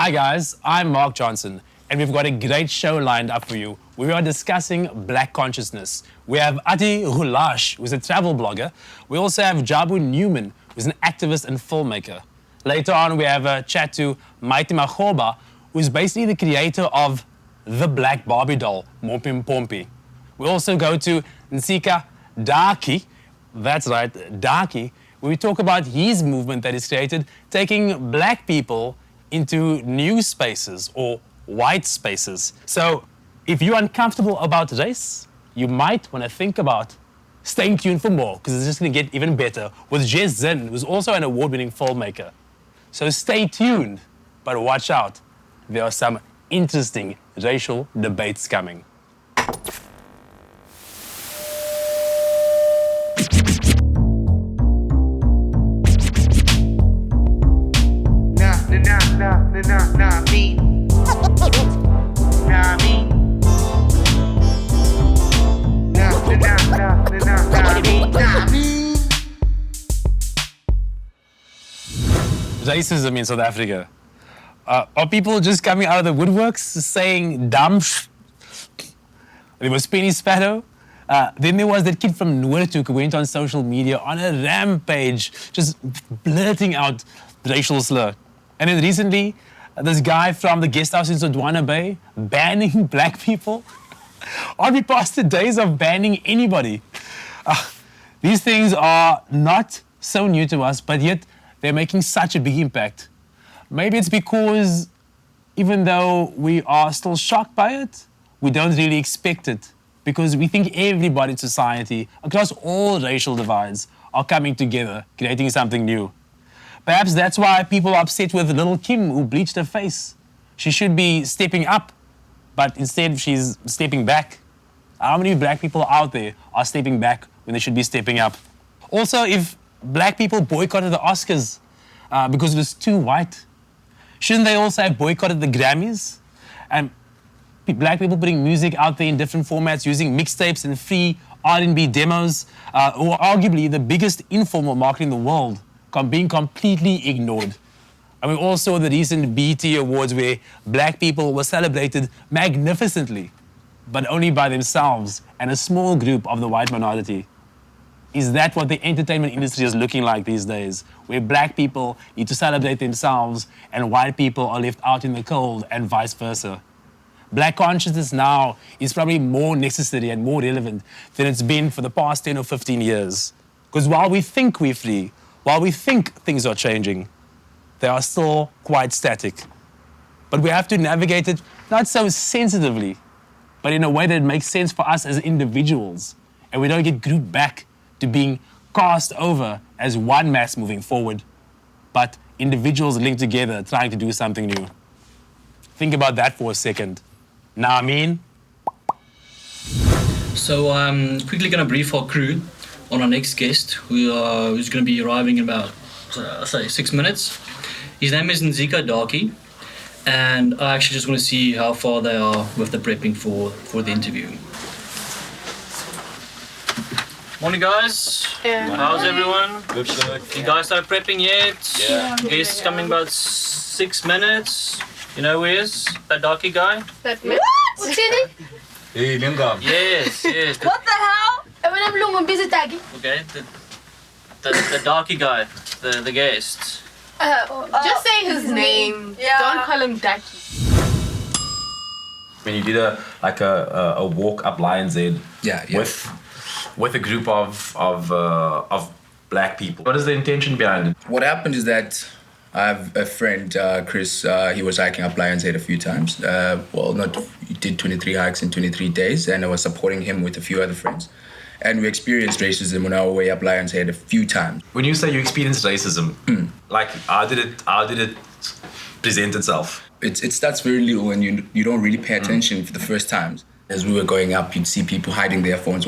Hi guys, I'm Mark Johnson, and we've got a great show lined up for you. We are discussing black consciousness. We have Athi Rulashe, who's a travel blogger. We also have Jabu Newman, who's an activist and filmmaker. Later on, we have a chat to Maite Makgoba, who's basically the creator of the black Barbie doll, Momppy Mpoppy. We also go to Nstika Daki, that's right, Idaki, where we talk about his movement that he's created, taking black people into new spaces or white spaces. So if you're uncomfortable about race, you might want to think about staying tuned for more, because it's just going to get even better with Jessie Zinn, who's also an award-winning filmmaker. So stay tuned, but watch out. There are some interesting racial debates coming. Nah, me. Nah, me. Nah, me. Racism in South Africa. Are people just coming out of the woodworks saying dumb There was Penny Sparrow. Then there was that kid from Noordhoek who went on social media on a rampage, just blurting out racial slur. And then recently, this guy from the guest house in Sodwana Bay banning black people. Are we past the days of banning anybody? These things are not so new to us, but yet they're making such a big impact. Maybe it's because even though we are still shocked by it, we don't really expect it, because we think everybody in society, across all racial divides, are coming together, creating something new. Perhaps that's why people are upset with little Kim, who bleached her face. She should be stepping up, but instead she's stepping back. How many black people out there are stepping back when they should be stepping up? Also, if black people boycotted the Oscars because it was too white, shouldn't they also have boycotted the Grammys? And black people putting music out there in different formats, using mixtapes and free R&B demos, or arguably the biggest informal market in the world, being completely ignored. And we also saw the recent BET Awards where black people were celebrated magnificently, but only by themselves and a small group of the white minority. Is that what the entertainment industry is looking like these days, where black people need to celebrate themselves and white people are left out in the cold, and vice versa? Black consciousness now is probably more necessary and more relevant than it's been for the past 10 or 15 years. Because while we think we're free, while we think things are changing, they are still quite static. But we have to navigate it not so sensitively, but in a way that makes sense for us as individuals, and we don't get grouped back to being cast over as one mass moving forward, but individuals linked together trying to do something new. Think about that for a second. Nah, I mean? So quickly going to brief our crew on our next guest, who's going to be arriving in about, 6 minutes. His name is Nstika Daki, and I actually just want to see how far they are with the prepping for the interview. Morning, guys. Yeah. How's everyone? Good. You guys started prepping yet? Yeah. Guest is coming about 6 minutes. You know who he is? That Daki guy? That man. What's it? Hey, Lingam. Yes. What the hell? I'm long busy tagging. Okay, the Daki guy, the guest. Just say his name. Yeah. Don't call him Daki. When you did a walk up Lions Head, with a group of black people, what is the intention behind it? What happened is that I have a friend, Chris. He was hiking up Lions Head a few times. He did 23 hikes in 23 days, and I was supporting him with a few other friends. And we experienced racism on our way up Lions Head a few times. When you say you experienced racism, like how did it present itself? It starts very little, and you don't really pay attention for the first times. As we were going up, you'd see people hiding their phones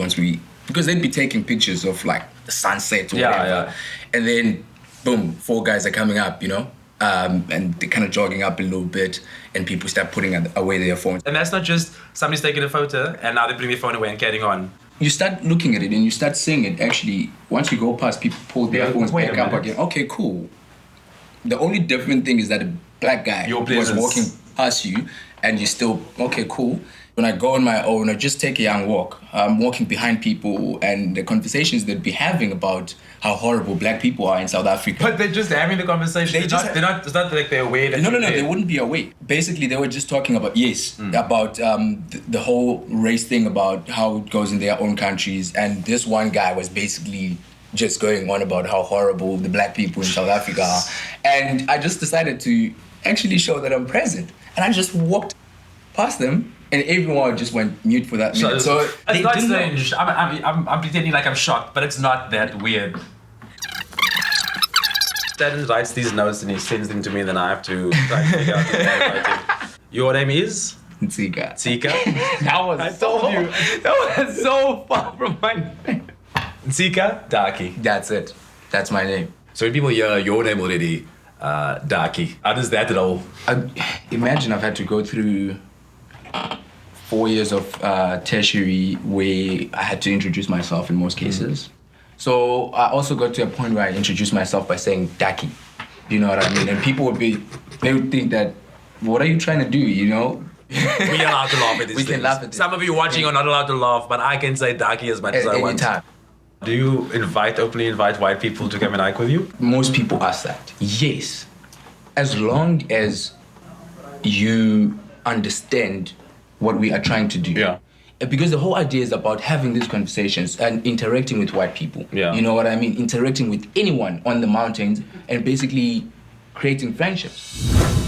because they'd be taking pictures of like the sunset or whatever. Yeah. And then, boom, 4 guys are coming up, and they're kind of jogging up a little bit, and people start putting away their phones. And that's not just somebody's taking a photo and now they bring their phone away and carrying on. You start looking at it and you start seeing it. Actually, once you go past, people pull their phones back up again. Okay, cool. The only different thing is that a black guy Your was presence. walking past you and you still, okay, cool. When I go on my own or just take a young walk, I'm walking behind people and the conversations they'd be having about how horrible black people are in South Africa. But they're just having the conversation. They They're not, it's not like they're aware that No, you're they there. wouldn't be awake. Basically, they were just talking about, about the whole race thing, about how it goes in their own countries. And this one guy was basically just going on about how horrible the black people in South Africa are. And I just decided to actually show that I'm present. And I just walked past them and everyone just went mute for that minute. So it's not strange. I'm pretending like I'm shocked, but it's not that weird. Stan writes these notes and he sends them to me, and then I have to try to figure out the name writing. Your name is? Nstika. Nstika? I told you. That was so far from my name. Nstika Daki. That's it. That's my name. So when people hear your name already, Daki, how does that at all? Imagine I've had to go through 4 years of tertiary where I had to introduce myself in most cases. So I also got to a point where I introduced myself by saying Daki. You know what I mean? And people they would think that, what are you trying to do, you know? We are allowed to laugh at this. We can laugh at this. Some of you watching are not allowed to laugh, but I can say Daki as much as I want. Anytime. Do you openly invite white people to come and hike with you? Most people ask that. Yes. As long as you understand what we are trying to do. Yeah. Because the whole idea is about having these conversations and interacting with white people. Yeah. You know what I mean? Interacting with anyone on the mountains and basically creating friendships.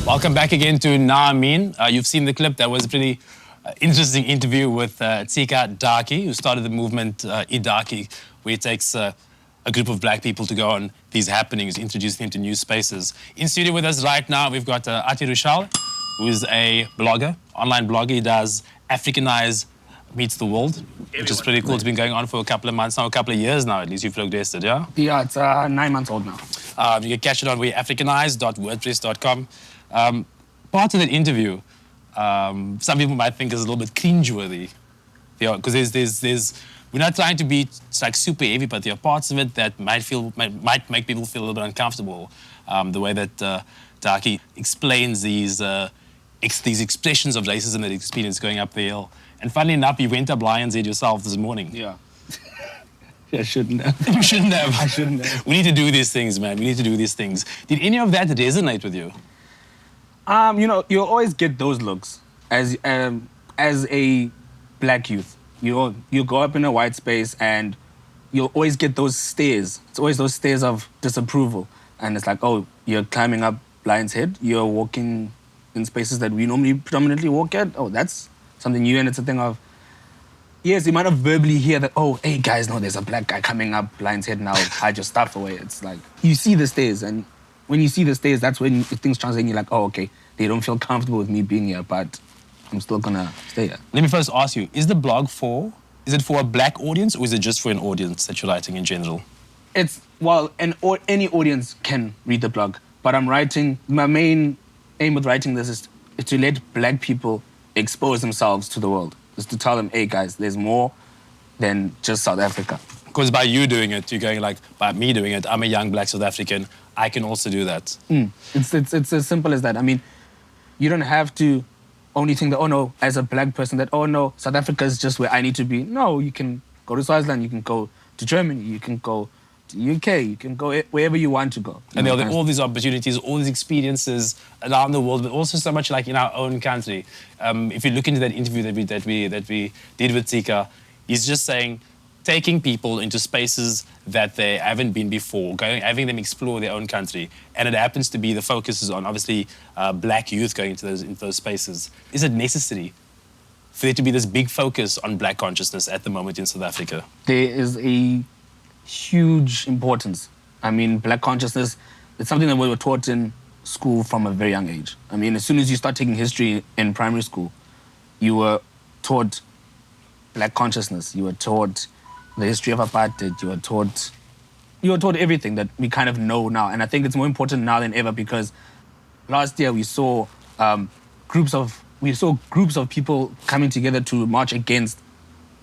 Welcome back again to Now I Mean. You've seen the clip. That was a pretty interesting interview with Nstika Daki, who started the movement Idaki, where it takes a group of black people to go on these happenings, introducing them to new spaces. In studio with us right now, we've got Athi Roulashe, who is a blogger, online blogger. He does Africanize Meets the World, which is pretty cool. It's been going on for a couple of months now, a couple of years now at least. You've progressed it, yeah? Yeah, it's 9 months old now. You can catch it on africanize.wordpress.com. Part of that interview, some people might think is a little bit cringeworthy, because we're not trying to be like super heavy, but there are parts of it that might make people feel a little bit uncomfortable. The way that Daki explains these expressions of racism that he experienced going up the hill. And funnily enough, you went up Lions Head yourself this morning. Yeah. I shouldn't have. You shouldn't have. I shouldn't have. We need to do these things, man. We need to do these things. Did any of that resonate with you? You know, you'll always get those looks as a black youth. You go up in a white space and you'll always get those stares. It's always those stares of disapproval. And it's like, oh, you're climbing up Lion's Head. You're walking in spaces that we normally predominantly walk at. Oh, that's something new. And it's a thing of, yes, you might have verbally hear that, oh, hey, guys, no, there's a black guy coming up Lion's Head now. Hide your stuff away. It's like, you see the stairs. And when you see the stairs, that's when things translate and you're like, oh, okay, they don't feel comfortable with me being here, but I'm still gonna stay here. Let me first ask you, is the blog for a black audience, or is it just for an audience that you're writing in general? Any audience can read the blog, but my main aim with writing this is to let black people expose themselves to the world. Is to tell them, hey guys, there's more than just South Africa. Because by you doing it, you're going like, by me doing it, I'm a young black South African, I can also do that. It's as simple as that. I mean, you don't have to only think that, oh no, as a black person, that, oh no, South Africa is just where I need to be. No, you can go to Swaziland, you can go to Germany, you can go to UK, you can go wherever you want to go. And there are all these opportunities, all these experiences around the world, but also so much like in our own country. If you look into that interview that we did with Nstika, he's just saying, taking people into spaces that they haven't been before, having them explore their own country. And it happens to be the focus is on, obviously, black youth going into those spaces. Is it necessary for there to be this big focus on black consciousness at the moment in South Africa? There is a huge importance. I mean, black consciousness, it's something that we were taught in school from a very young age. I mean, as soon as you start taking history in primary school, you were taught black consciousness. You were taught the history of apartheid. You were taught everything that we kind of know now. And I think it's more important now than ever because last year we saw groups of people coming together to march against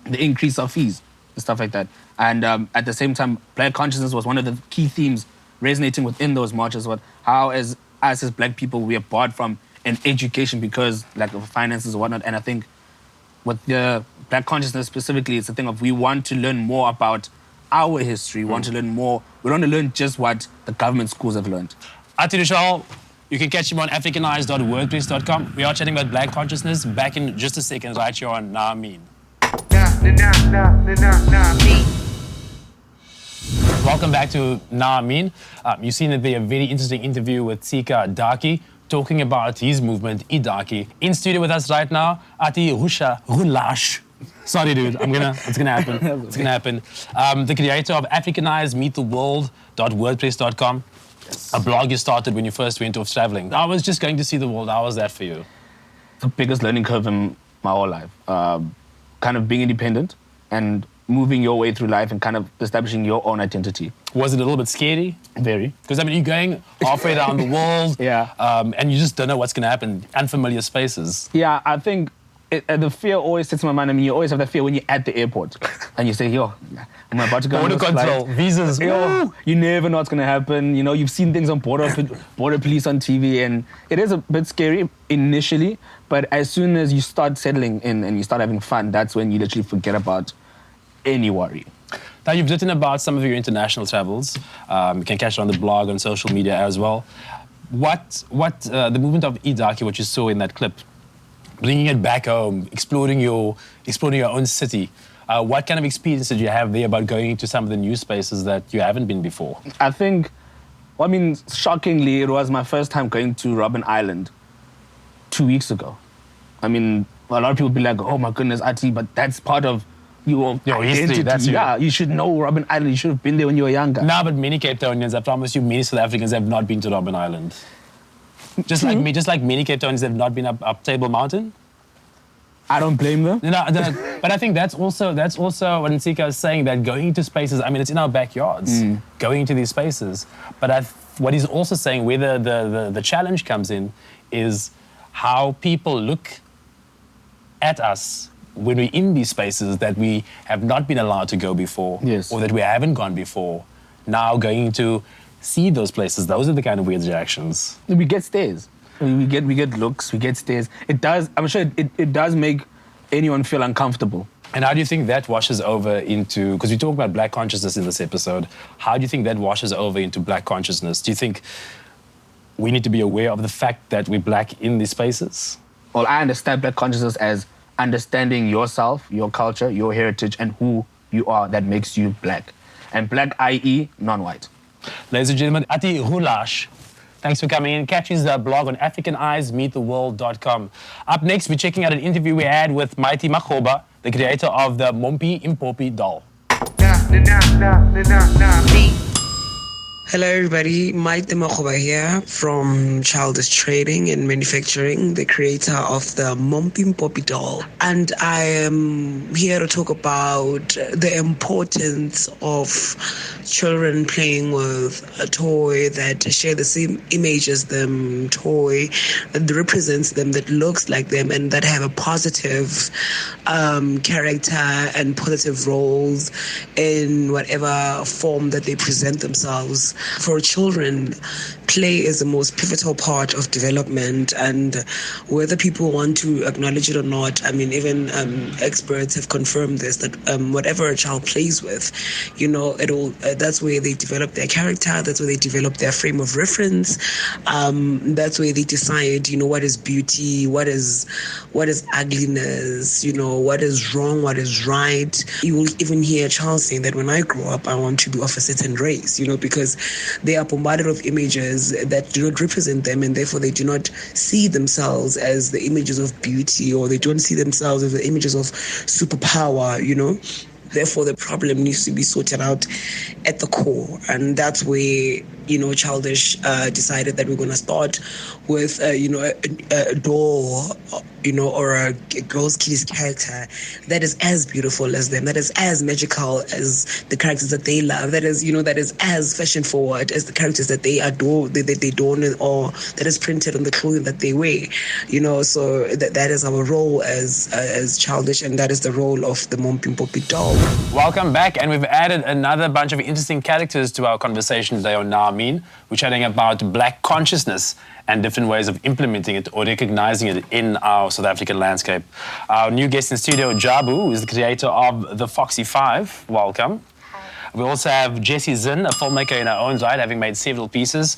the increase of fees and stuff like that. And at the same time, black consciousness was one of the key themes resonating within those marches was how, as us as black people, we are barred from an education because lack of finances or whatnot. And I think with the black consciousness specifically, it's a thing of we want to learn more about our history. We want to learn more. We don't want to learn just what the government schools have learned. Athi Roulashe, you can catch him on africanized.wordpress.com. We are chatting about black consciousness. Back in just a second, right here on Nah Mean. Welcome back to Nah Mean. You've seen that there a very interesting interview with Nstika Daki talking about his movement, Idaki. In studio with us right now, Athi Rulashe. Sorry, dude. It's gonna happen. It's gonna happen. The creator of AfricanizeMeetTheWorld.wordpress.com, a blog you started when you first went off traveling. I was just going to see the world. How was that for you? The biggest learning curve in my whole life. Kind of being independent and moving your way through life and kind of establishing your own identity. Was it a little bit scary? Very. Because, I mean, you're going halfway around the world. Yeah. And you just don't know what's going to happen. Unfamiliar spaces. Yeah, I think the fear always sits in my mind. I mean, you always have that fear when you're at the airport and you say, yo, I'm about to go on Border this control, flight. visas. Yo, you never know what's going to happen. You know, you've seen things on border police on TV, and it is a bit scary initially, but as soon as you start settling in and you start having fun, that's when you literally forget about any worry. Now, you've written about some of your international travels. You can catch it on the blog, on social media as well. What the movement of Idaki, what you saw in that clip, bringing it back home, exploring your own city, what kind of experience did you have there about going to some of the new spaces that you haven't been before? I think, well, I mean, shockingly, it was my first time going to Robben Island 2 weeks ago. I mean, a lot of people be like, oh my goodness, Athi, but that's part of your history. That's yeah, you should know Robben Island. You should have been there when you were younger. No, but many Cape Townians, I promise you, many South Africans have not been to Robben Island. Just like me, just like many Cape Townians have not been up Table Mountain. I don't blame them. No, but I think that's also what Nstika is saying, that going into spaces, I mean, it's in our backyards, going into these spaces. But what he's also saying, where the challenge comes in, is how people look at us when we're in these spaces that we have not been allowed to go before, yes, or that we haven't gone before. Now going to see those places, those are the kind of weird reactions. We get stares. We get looks, we get stares. It does, I'm sure it does make anyone feel uncomfortable. And how do you think that washes over into, because we talk about black consciousness in this episode, how do you think that washes over into black consciousness? Do you think we need to be aware of the fact that we're black in these spaces? Well, I understand black consciousness as understanding yourself, your culture, your heritage, and who you are that makes you black. And black, i.e., non-white. Ladies and gentlemen, Athi Roulashe, thanks for coming in. Catch his blog on AfricanizeMeetTheWorld.com. Up next, we're checking out an interview we had with Maite Makgoba, the creator of the Momppy Mpoppy doll. Hello everybody, Maite Makgoba here from Childish Trading and Manufacturing, the creator of the Momppy Mpoppy doll. And I am here to talk about the importance of children playing with a toy that share the same image as them, toy that represents them, that looks like them, and that have a positive character and positive roles in whatever form that they present themselves. For children, play is the most pivotal part of development, and whether people want to acknowledge it or not, I mean, even experts have confirmed this, that whatever a child plays with, you know, that's where they develop their character, that's where they develop their frame of reference, that's where they decide, you know, what is beauty, what is ugliness, you know, what is wrong, what is right. You will even hear a child saying that when I grow up, I want to be of a certain race, you know, because they are bombarded of images that do not represent them, and therefore they do not see themselves as the images of beauty, or they don't see themselves as the images of superpower, you know. Therefore, the problem needs to be sorted out at the core. And that's where, you know, Childish decided that we're going to start with, you know, a doll, you know, or a girl's kid's character that is as beautiful as them, that is as magical as the characters that they love, that is, you know, that is as fashion forward as the characters that they adore, they adorn, or that is printed on the clothing that they wear, you know. So that is our role as Childish, and that is the role of the Momppy Mpoppy doll. Welcome back, and we've added another bunch of interesting characters to our conversation today on Now Mean. We're chatting about black consciousness and different ways of implementing it or recognizing it in our South African landscape. Our new guest in studio, Jabu, who is the creator of The Foxy Five. Welcome. We also have Jessie Zinn, a filmmaker in her own right, having made several pieces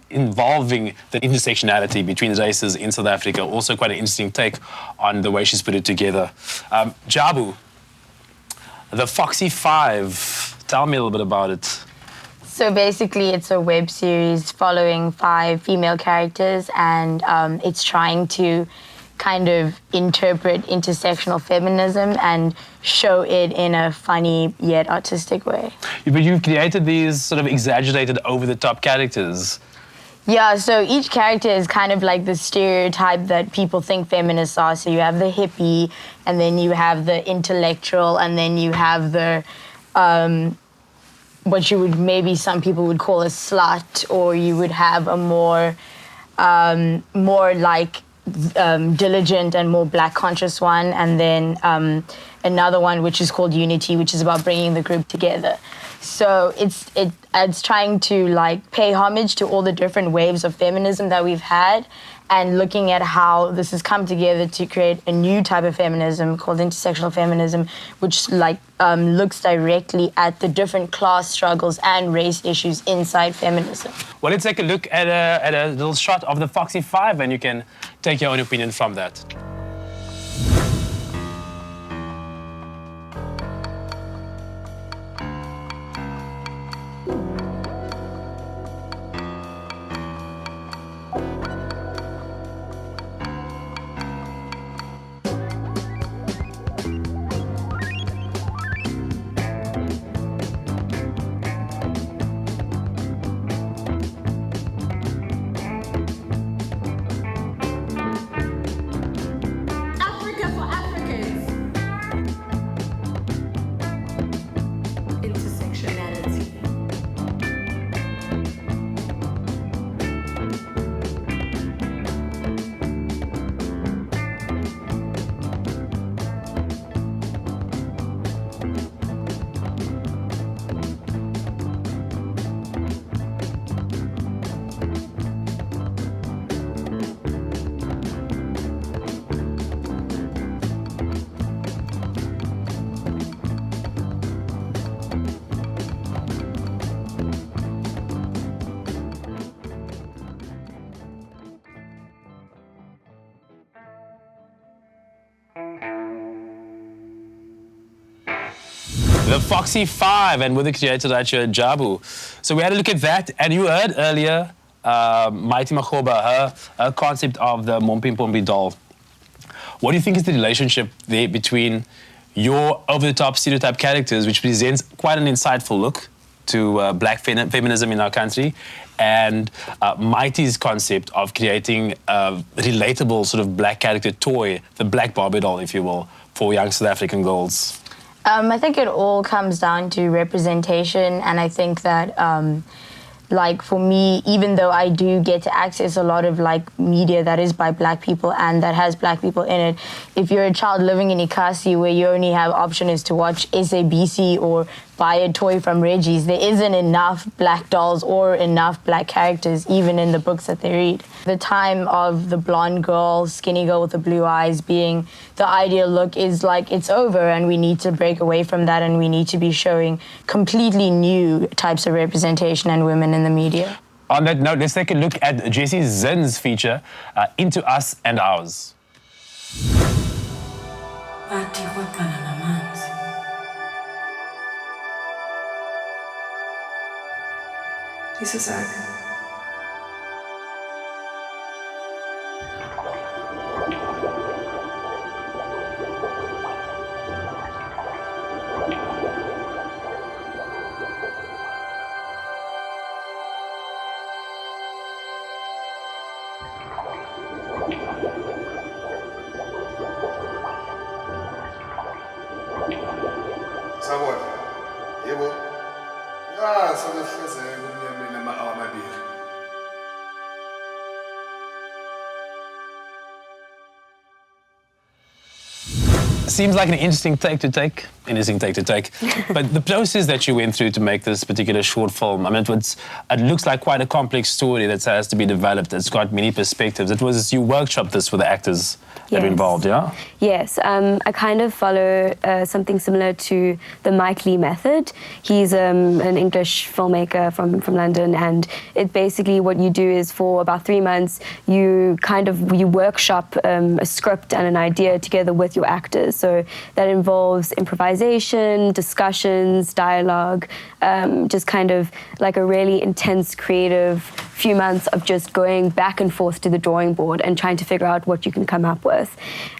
involving the intersectionality between races in South Africa. Also quite an interesting take on the way she's put it together. Jabu, The Foxy Five. Tell me a little bit about it. So basically, it's a web series following 5 female characters, and it's trying to kind of interpret intersectional feminism and show it in a funny yet artistic way. But you've created these sort of exaggerated, over-the-top characters. Yeah, so each character is kind of like the stereotype that people think feminists are. So you have the hippie, and then you have the intellectual, and then you have the what you would maybe some people would call a slut, or you would have a more like diligent and more black conscious one, and then another one which is called Unity, which is about bringing the group together. So it's trying to like pay homage to all the different waves of feminism that we've had, and looking at how this has come together to create a new type of feminism called intersectional feminism, which like looks directly at the different class struggles and race issues inside feminism. Well, let's take a look at a little shot of the Foxy Five, and you can take your own opinion from that. The Foxy Five, and with the creator right here, Jabu. So we had a look at that, and you heard earlier Maite Makgoba, her concept of the Momppy Mpoppy doll. What do you think is the relationship there between your over-the-top stereotype characters, which presents quite an insightful look to black feminism in our country, and Maite's concept of creating a relatable sort of black character toy, the black Barbie doll, if you will, for young South African girls? I think it all comes down to representation, and I think that like for me, even though I do get to access a lot of like media that is by black people and that has black people in it, if you're a child living in Idakie where you only have option is to watch SABC or buy a toy from Reggie's, there isn't enough black dolls or enough black characters even in the books that they read. The time of the blonde girl, skinny girl with the blue eyes being the ideal look is like it's over, and we need to break away from that, and we need to be showing completely new types of representation and women in the media. On that note, let's take a look at Jessie Zinn's feature, Into Us and Ours. Isso sabe. Sabona. Yebo. Ya, sokuhlezeka kunyameni ama-hour amabili. seems like an interesting take to take. But the process that you went through to make this particular short film, I mean, it looks like quite a complex story that has to be developed. It's got many perspectives. You workshopped this with the actors that were involved, yeah? Yes, I kind of follow something similar to the Mike Lee method. He's an English filmmaker from London, and it basically what you do is for about 3 months, you workshop a script and an idea together with your actors. So that involves improvisation, discussions, dialogue, just kind of like a really intense creative few months of just going back and forth to the drawing board and trying to figure out what you can come up with.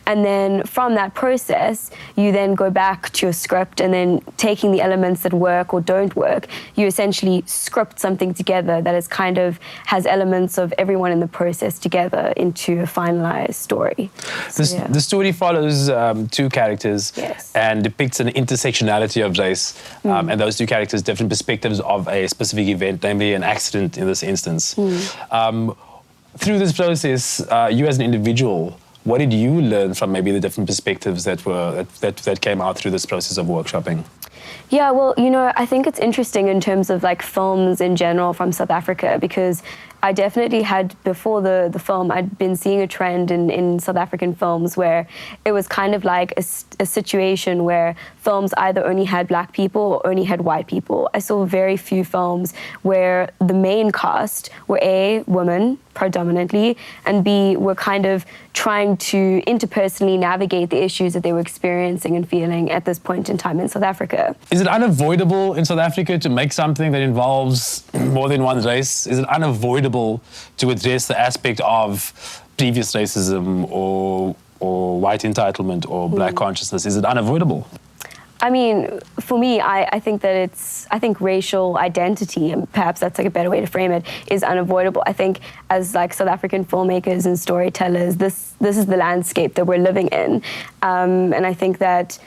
And then from that process, you then go back to your script, and then taking the elements that work or don't work, you essentially script something together that is kind of has elements of everyone in the process together into a finalized story. The story follows 2 characters and depicts an intersectionality of race, and those 2 characters, different perspectives of a specific event, namely an accident in this instance. Through this process, you as an individual, what did you learn from maybe the different perspectives that came out through this process of workshopping? Yeah, well, I think it's interesting in terms of like films in general from South Africa, because I definitely had, before the film, I'd been seeing a trend in South African films where it was kind of like a situation where films either only had black people or only had white people. I saw very few films where the main cast were A, women predominantly, and B, were kind of trying to interpersonally navigate the issues that they were experiencing and feeling at this point in time in South Africa. Is it unavoidable in South Africa to make something that involves more than one race? Is it unavoidable to address the aspect of previous racism or white entitlement or black consciousness? Is it unavoidable? I mean, for me, I think that I think racial identity, and perhaps that's like a better way to frame it, is unavoidable. I think as like South African filmmakers and storytellers, this is the landscape that we're living in. And I think that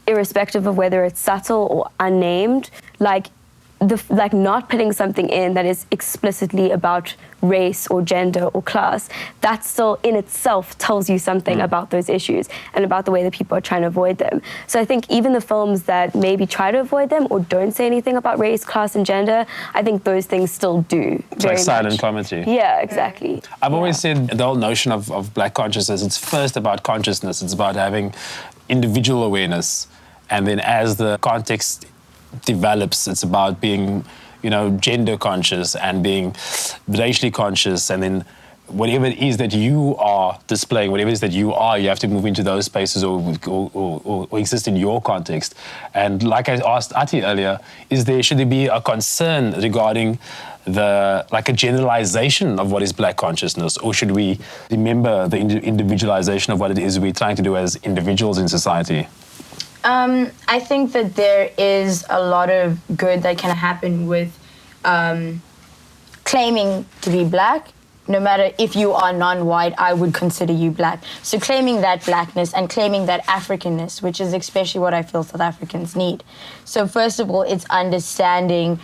irrespective of whether it's subtle or unnamed, like not putting something in that is explicitly about race or gender or class, that still in itself tells you something about those issues and about the way that people are trying to avoid them. So I think even the films that maybe try to avoid them or don't say anything about race, class and gender, I think those things still do. It's like silent commentary. Yeah, exactly. I've always said the whole notion of black consciousness, it's first about consciousness, it's about having individual awareness, and then as the context develops, it's about being, gender conscious and being racially conscious, and then whatever it is that you are displaying, whatever it is that you are, you have to move into those spaces or exist in your context. And like I asked Athi earlier, should there be a concern regarding a generalization of what is black consciousness, or should we remember the individualization of what it is we're trying to do as individuals in society? I think that there is a lot of good that can happen with claiming to be black. No matter if you are non-white, I would consider you black. So claiming that blackness and claiming that Africanness, which is especially what I feel South Africans need. So first of all, it's understanding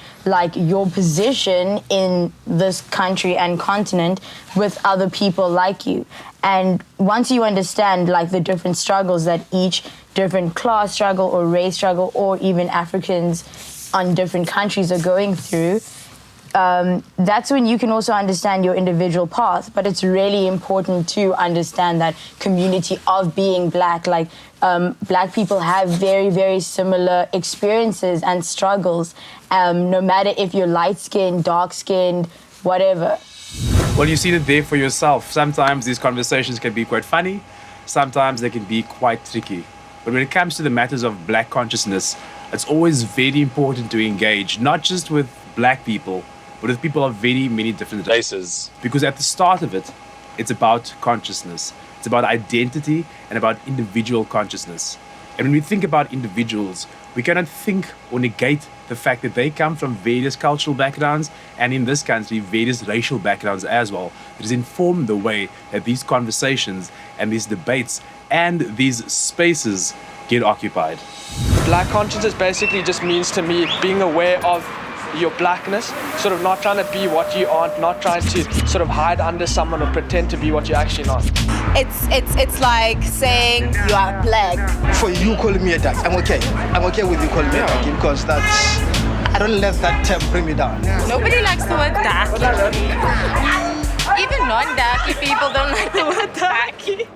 your position in this country and continent with other people like you. And once you understand the different struggles that each different class struggle or race struggle or even Africans on different countries are going through, that's when you can also understand your individual path. But it's really important to understand that community of being black. Black people have very, very similar experiences and struggles, no matter if you're light-skinned, dark-skinned, whatever. Well, you see it there for yourself. Sometimes these conversations can be quite funny. Sometimes they can be quite tricky. But when it comes to the matters of black consciousness, it's always very important to engage, not just with black people, but with people of very many different races. Because at the start of it, it's about consciousness. It's about identity and about individual consciousness. And when we think about individuals, we cannot think or negate the fact that they come from various cultural backgrounds, and in this country, various racial backgrounds as well. It has informed the way that these conversations and these debates and these spaces get occupied. Black consciousness basically just means to me being aware of your blackness, sort of not trying to be what you aren't, not trying to sort of hide under someone or pretend to be what you're actually not. It's like saying you are black. For you calling me a dark, I'm okay. I'm okay with you calling me a dark because that's, I don't let that term bring me down. Nobody likes the word darky. Even non-darky people don't like the word darky.